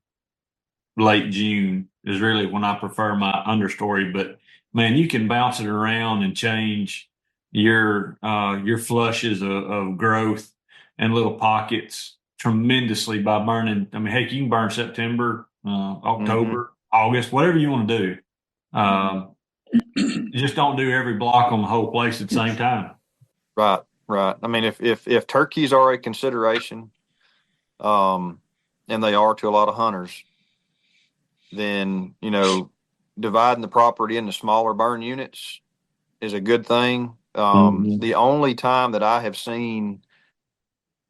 late June is really when I prefer my understory. But man, you can bounce it around and change your flushes of growth and little pockets tremendously by burning. I mean, heck, you can burn September, October, August, whatever you want to do. Just don't do every block on the whole place at the same time. Right. I mean, if turkeys are a consideration, and they are to a lot of hunters, then dividing the property into smaller burn units is a good thing. The only time that I have seen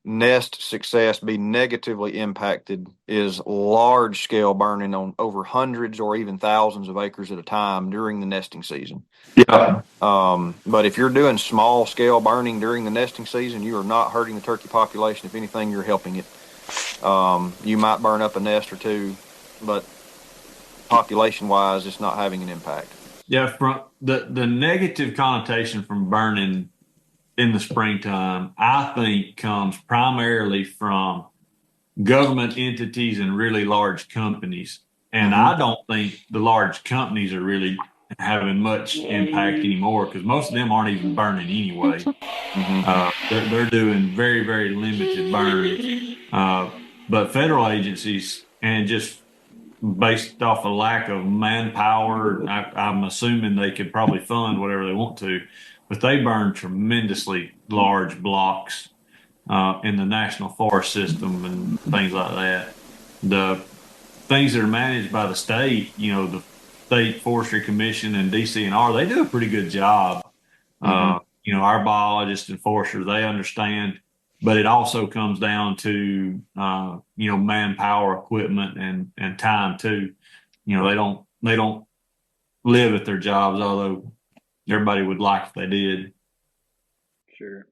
nest success be negatively impacted is large scale burning on over hundreds or even thousands of acres at a time during the nesting season. Yeah. But if you're doing small scale burning during the nesting season, you are not hurting the turkey population. If anything, you're helping it. You might burn up a nest or two, but population wise, it's not having an impact. Yeah, from the negative connotation from burning in the springtime, I think comes primarily from government entities and really large companies. And I don't think the large companies are really having much impact anymore because most of them aren't even burning anyway. They're doing very, very limited burns. But federal agencies, and just based off a lack of manpower, I'm assuming they could probably fund whatever they want to, but they burn tremendously large blocks in the national forest system and things like that. The things that are managed by the state, the State Forestry Commission and DCNR, they do a pretty good job. Our biologists and foresters, they understand, but it also comes down to manpower, equipment, and time too. They don't live at their jobs, although everybody would like if they did. Sure.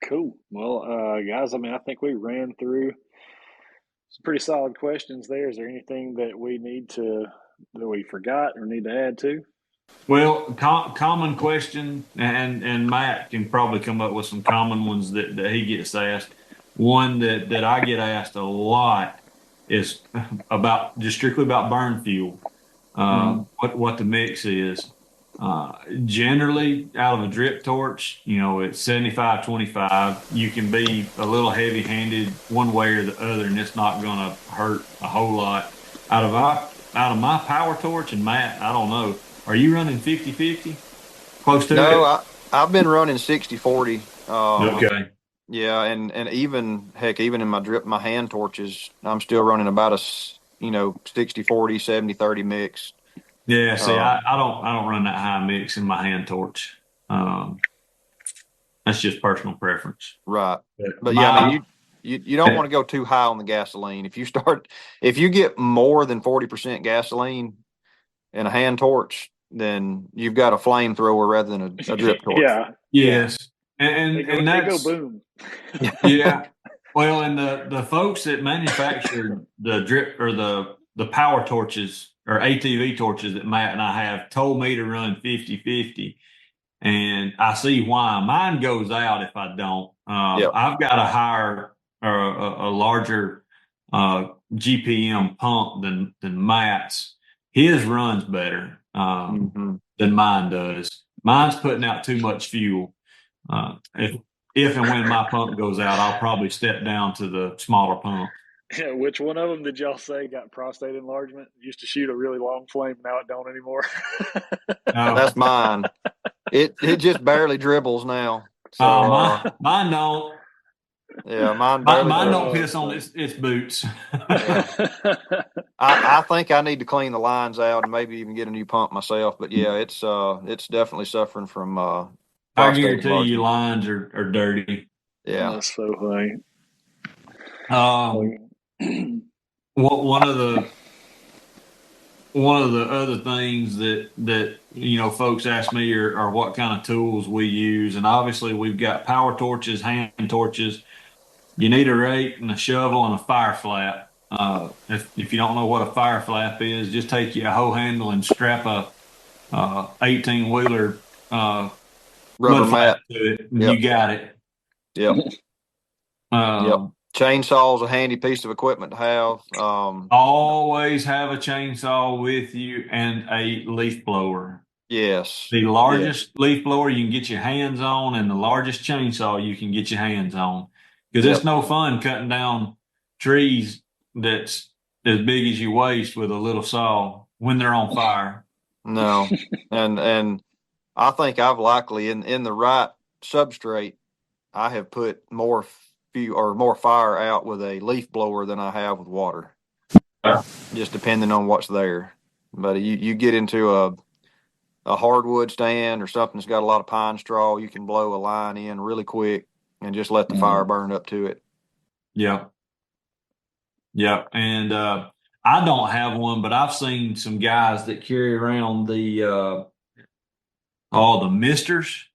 Cool. Well, guys, I mean, I think we ran through some pretty solid questions there. Is there anything that we forgot or need to add to? Well, common question, and Matt can probably come up with some common ones that he gets asked. One that I get asked a lot is strictly about burn fuel. What the mix is. Generally, out of a drip torch, it's 75-25. You can be a little heavy-handed one way or the other, and it's not going to hurt a whole lot. Out of my power torch, and Matt, I don't know. Are you running 50-50? Close to it? No, I've been running 60-40. Okay. Yeah, and even in my hand torches, I'm still running about a 60-40, 70-30 mix. Yeah, see, I don't run that high mix in my hand torch. That's just personal preference. Right. But yeah, I mean, you don't want to go too high on the gasoline. If you get more than 40% gasoline in a hand torch, then you've got a flamethrower rather than a drip torch. Yeah. Yes. And they go boom. Yeah. Well, and the folks that manufacture the drip or the the power torches or ATV torches that Matt and I have told me to run 50/50. And I see why. Mine goes out if I don't. Yep. I've got a higher or a larger GPM pump than Matt's. His runs better than mine does. Mine's putting out too much fuel. If and when my pump goes out, I'll probably step down to the smaller pump. Yeah, which one of them did y'all say got prostate enlargement? Used to shoot a really long flame, now it don't anymore. That's mine. It just barely dribbles now. So mine don't. Yeah, mine barely mine dribbles. don't piss on its boots. I think I need to clean the lines out and maybe even get a new pump myself. But yeah, it's definitely suffering from I guarantee you lines are dirty. Yeah, that's so funny. One of the other things that folks ask me are what kind of tools we use, and obviously we've got power torches, hand torches. You need a rake and a shovel and a fire flap. If you don't know what a fire flap is, just take your hoe handle and strap a 18-wheeler rubber mat to it, and you got it. Yep. Yep. Chainsaw's a handy piece of equipment to have. Always have a chainsaw with you and a leaf blower. Yes. The largest leaf blower you can get your hands on and the largest chainsaw you can get your hands on. Because it's no fun cutting down trees that's as big as your waist with a little saw when they're on fire. No. and I think I've likely in the right substrate, I have put more fire out with a leaf blower than I have with water. Just depending on what's there. But you get into a hardwood stand or something that's got a lot of pine straw, you can blow a line in really quick and just let the fire burn up to it. Yeah. Yeah. And I don't have one, but I've seen some guys that carry around the misters.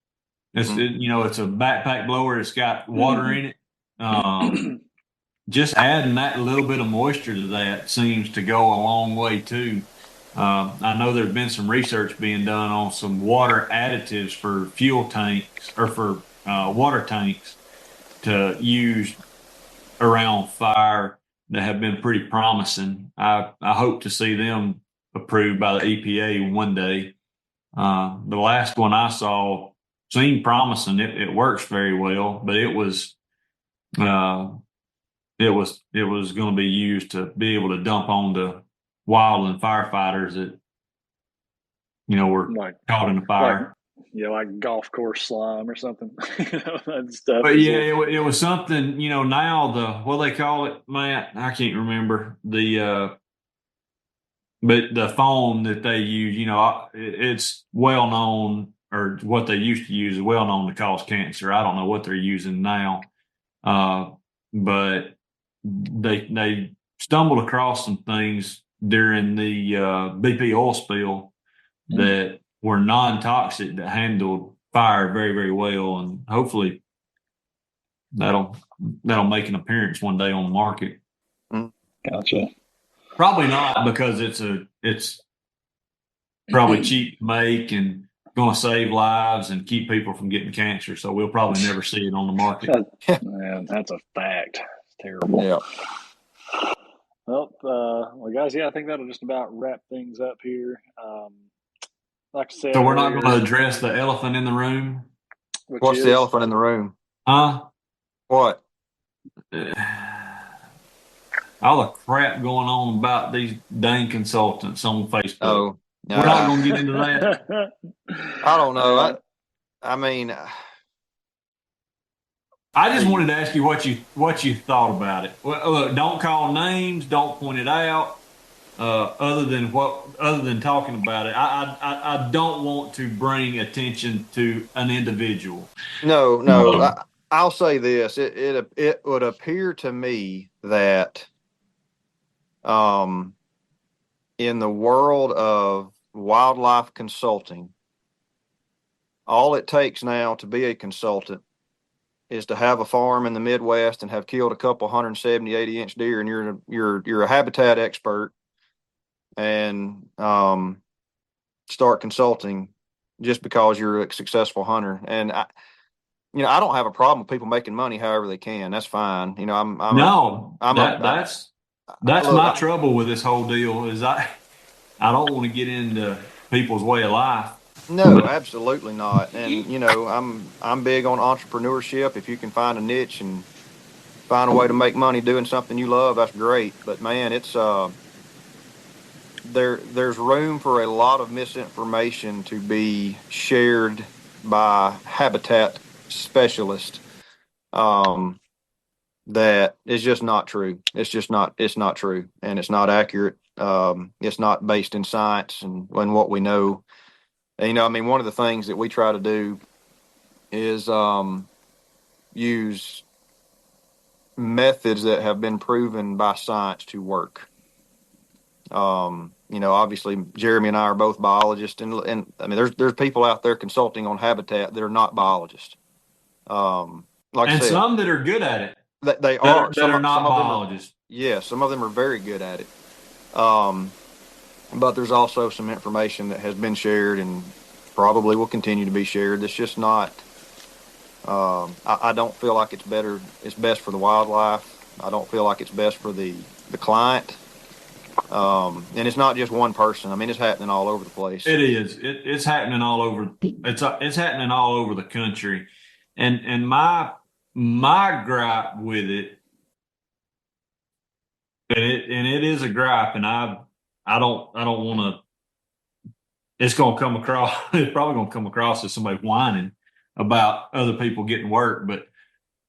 It's it's a backpack blower. It's got water in it. Just adding that little bit of moisture to that seems to go a long way too. I know there's been some research being done on some water additives for fuel tanks or for water tanks to use around fire that have been pretty promising. I hope to see them approved by the EPA one day. The last one I saw seemed promising. It works very well, but it was going to be used to be able to dump on the wildland firefighters that were caught in a fire. Like golf course slime or something. That stuff. But it was something. Now what they call it, Matt, I can't remember but the foam that they use, it's well known, or what they used to use is well known to cause cancer. I don't know what they're using now, but they stumbled across some things during the BP oil spill that were non-toxic, that handled fire very, very well, and hopefully that'll make an appearance one day on the market. Gotcha. Probably not, because it's probably cheap to make and going to save lives and keep people from getting cancer. So we'll probably never see it on the market. Man, that's a fact. It's terrible. Yeah. Well, guys, I think that'll just about wrap things up here. Like I said, so we're not going to address the elephant in the room. What's the elephant in the room? Huh? What? All the crap going on about these dang consultants on Facebook. Oh, we're not going to get into that. I don't know. I mean, I just wanted to ask you what you thought about it. Well, look, don't call names, don't point it out. Other than talking about it, I don't want to bring attention to an individual. No. I'll say this: it would appear to me that, in the world of wildlife consulting, all it takes now to be a consultant is to have a farm in the Midwest and have killed a couple 170, 80-inch deer, and you're a habitat expert, and start consulting just because you're a successful hunter. And I don't have a problem with people making money however they can. That's fine. No, I'm a that's look. my trouble with this whole deal is I don't want to get into people's way of life. No, absolutely not. And I'm big on entrepreneurship. If you can find a niche and find a way to make money doing something you love, that's great. But man, it's there's room for a lot of misinformation to be shared by habitat specialists. Um, that is just not true. It's not true, and it's not accurate. It's not based in science and what we know. And, I mean, one of the things that we try to do is use methods that have been proven by science to work. Obviously Jeremy and I are both biologists, and I mean, there's people out there consulting on habitat that are not biologists. Like I And said, some that are good at it they that are are some not of them are, biologists. yeah, some of them are very good at it. But there's also some information that has been shared and probably will continue to be shared. That's just not. I don't feel like it's better. It's best for the wildlife. I don't feel like it's best for the client. And it's not just one person. I mean, it's happening all over the place. It is. It's happening all over. It's happening all over the country, and my gripe with it, and it is a gripe, and I don't want to. It's going to come across. It's probably going to come across as somebody whining about other people getting work, but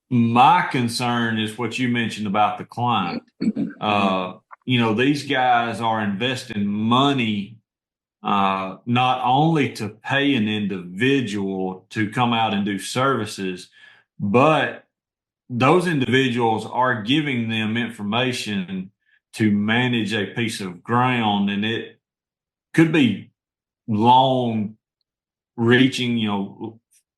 my concern is what you mentioned about the client. Uh, these guys are investing money not only to pay an individual to come out and do services, but those individuals are giving them information to manage a piece of ground, and it could be long reaching,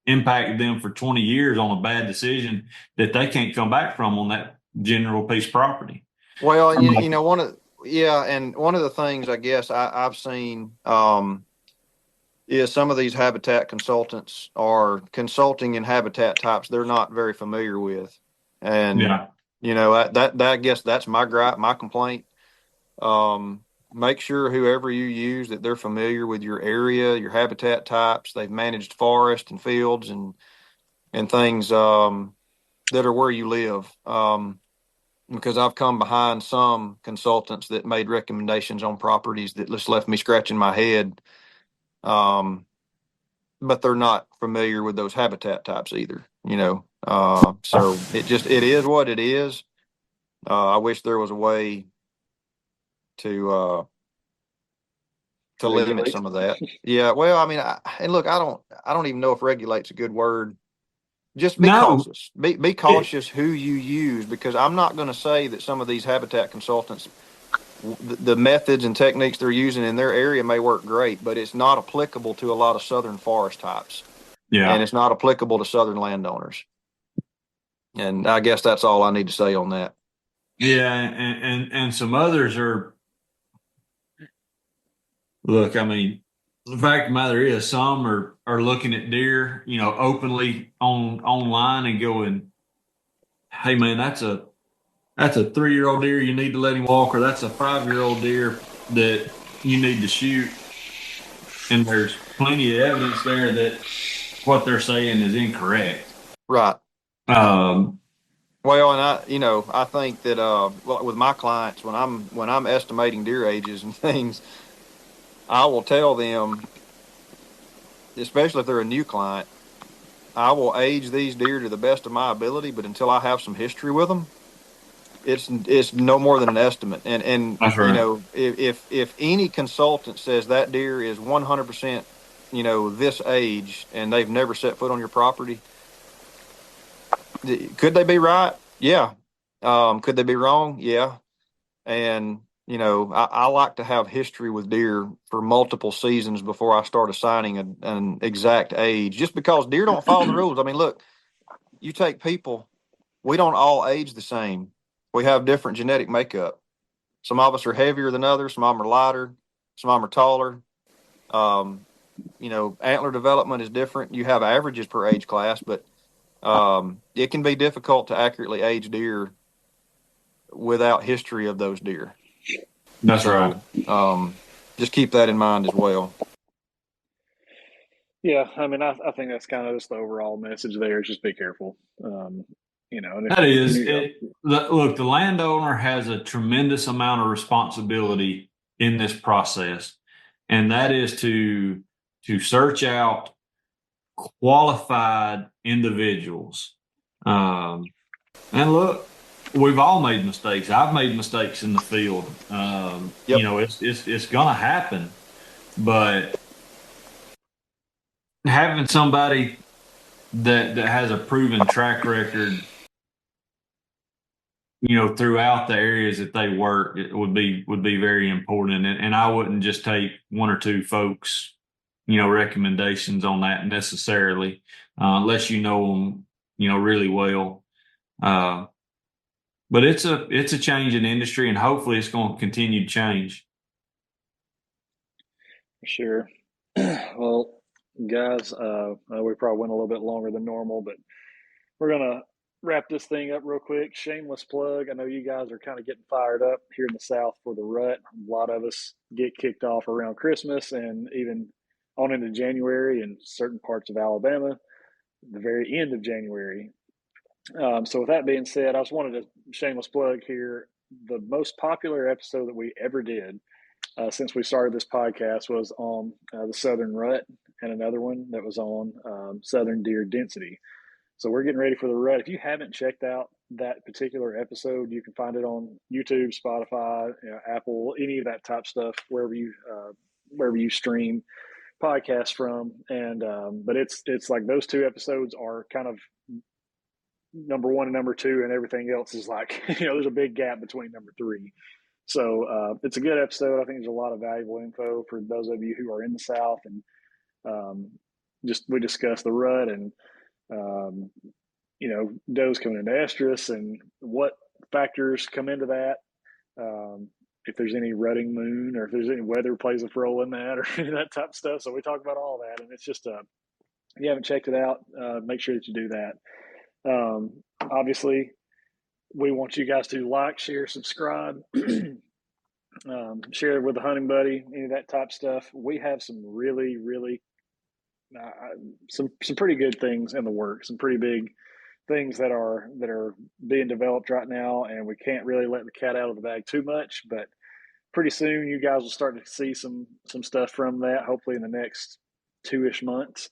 impacted them for 20 years on a bad decision that they can't come back from on that general piece of property. Well, and one of the things I guess I've seen is some of these habitat consultants are consulting in habitat types they're not very familiar with, and Yeah. that I guess that's my gripe, my complaint. Make sure whoever you use that they're familiar with your area, your habitat types. They've managed forest and fields and things that are where you live. Because I've come behind some consultants that made recommendations on properties that just left me scratching my head. But they're not familiar with those habitat types either. So it is what it is. I wish there was a way to limit Regulate. some of that. Yeah. Well, I mean, and look, I don't even know if regulate's a good word. Just be No, cautious. Be it, cautious who you use, because I'm not going to say that some of these habitat consultants, the methods and techniques they're using in their area may work great, but it's not applicable to a lot of southern forest types, and yeah. it's not applicable to southern landowners. And I guess that's all I need to say on that. Yeah, and some others are. Look, I mean, the fact of the matter is, some are looking at deer, openly online and going, "Hey, man, that's a 3-year-old deer. You need to let him walk, or that's a 5-year-old deer that you need to shoot." And there's plenty of evidence there that what they're saying is incorrect. Right. Um, Well, and I think that well, with my clients, when I'm estimating deer ages and things, I will tell them, especially if they're a new client, I will age these deer to the best of my ability, but until I have some history with them, it's no more than an estimate. And that's right. if any consultant says that deer is 100%, this age, and they've never set foot on your property, could they be right? Yeah. Could they be wrong? Yeah. And I like to have history with deer for multiple seasons before I start assigning an exact age, just because deer don't follow the rules. I mean, look, you take people, we don't all age the same. We have different genetic makeup. Some of us are heavier than others. Some of them are lighter. Some of them are taller. Antler development is different. You have averages per age class, but it can be difficult to accurately age deer without history of those deer. That's right. Just keep that in mind as well. Yeah, I mean, I think that's kind of just the overall message there. Is just be careful. That is. Look, the landowner has a tremendous amount of responsibility in this process, and that is to search out qualified individuals. And look, we've all made mistakes. I've made mistakes in the field. Yep. It's going to happen, but having somebody that has a proven track record, throughout the areas that they work, it would be very important. And I wouldn't just take one or two folks, recommendations on that necessarily, unless you know them, really well. But it's a change in industry, and hopefully it's going to continue to change. For sure. Well, guys, we probably went a little bit longer than normal, but we're gonna wrap this thing up real quick. Shameless plug. I know you guys are kind of getting fired up here in the South for the rut. A lot of us get kicked off around Christmas and even on into January in certain parts of Alabama, the very end of January. So with that being said, I just wanted to shameless plug here. The most popular episode that we ever did since we started this podcast was on the Southern Rut, and another one that was on Southern Deer Density. So we're getting ready for the rut. If you haven't checked out that particular episode, you can find it on YouTube, Spotify, Apple, any of that type stuff, wherever you stream podcasts from. And but it's like those two episodes are kind of number one and number two, and everything else is like there's a big gap between number three. So it's a good episode. I think there's a lot of valuable info for those of you who are in the South, and we discussed the rut and does coming into estrus and what factors come into that. If there's any rutting moon or if there's any weather plays a role in that or any of that type of stuff. So we talk about all that, and it's just if you haven't checked it out, make sure that you do that. Obviously, we want you guys to like, share, subscribe, share it with a hunting buddy, any of that type of stuff. We have some really, really some pretty good things in the works, some pretty big things that are being developed right now, and we can't really let the cat out of the bag too much, but pretty soon you guys will start to see some stuff from that, hopefully in the next 2-ish months,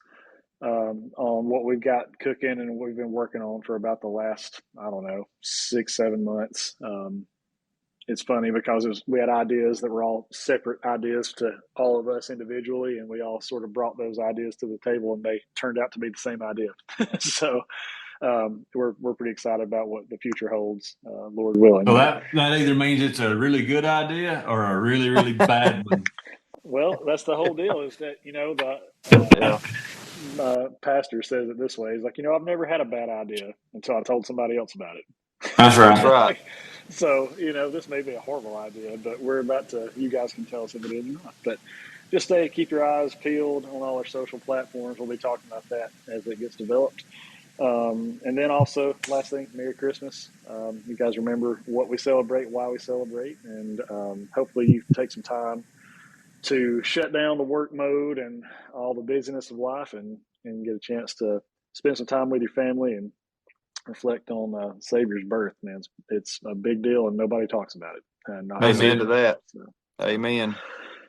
on what we've got cooking and what we've been working on for about the last, 6-7 months. It's funny because we had ideas that were all separate ideas to all of us individually, and we all sort of brought those ideas to the table, and they turned out to be the same idea. So we're pretty excited about what the future holds, Lord willing. So that either means it's a really good idea or a really, really bad one. Well, that's the whole deal, is that pastor says it this way. He's like, I've never had a bad idea until I told somebody else about it. That's right. That's right. So, this may be a horrible idea, but you guys can tell us if it is or not. But just keep your eyes peeled on all our social platforms. We'll be talking about that as it gets developed. And then also, last thing, Merry Christmas. You guys remember what we celebrate, why we celebrate, and hopefully you take some time to shut down the work mode and all the busyness of life and get a chance to spend some time with your family and reflect on Savior's birth. Man, it's a big deal, and nobody talks about it. Amen to that. So. Amen.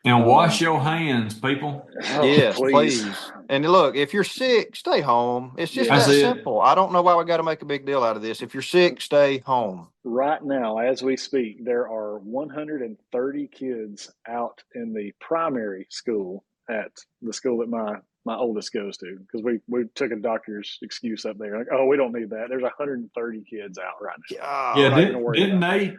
And wash your hands, people. Yes, please. And look, if you're sick, stay home. It's just that simple. I don't know why we got to make a big deal out of this. If you're sick, stay home. Right now, as we speak, there are 130 kids out in the primary school at the school that my oldest goes to, because we took a doctor's excuse up there. Like, oh, we don't need that. There's 130 kids out right now. Yeah,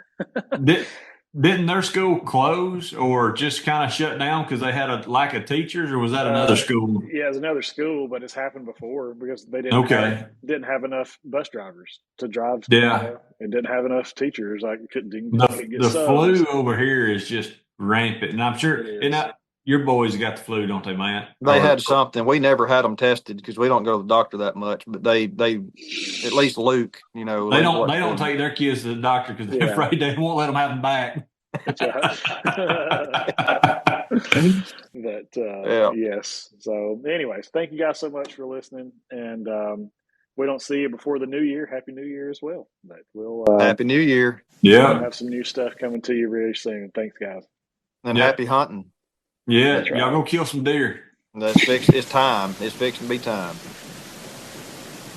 didn't their school close or just kind of shut down because they had a lack of teachers, or was that another school? Yeah, it's another school, but it's happened before because they Okay. didn't have enough bus drivers to drive. Yeah. And didn't have enough teachers. Like couldn't get The flu subs. over here is just rampant, and I'm sure. It And is. your boys got the flu, don't they, Matt? They had something. We never had them tested because we don't go to the doctor that much. But they at least Luke, They Luke don't. They wasn't don't feeling take their kids to the doctor because they're afraid they won't let them have them back. That's right. But Yeah. yes. So, anyways, thank you guys so much for listening, and we don't see you before the new year. Happy New Year as well. But we'll Happy New Year. Yeah. have some new stuff coming to you really soon. Thanks, guys. And Yeah. happy hunting. Yeah. That's right. Y'all go kill some deer. It's time. It's fixing to be time.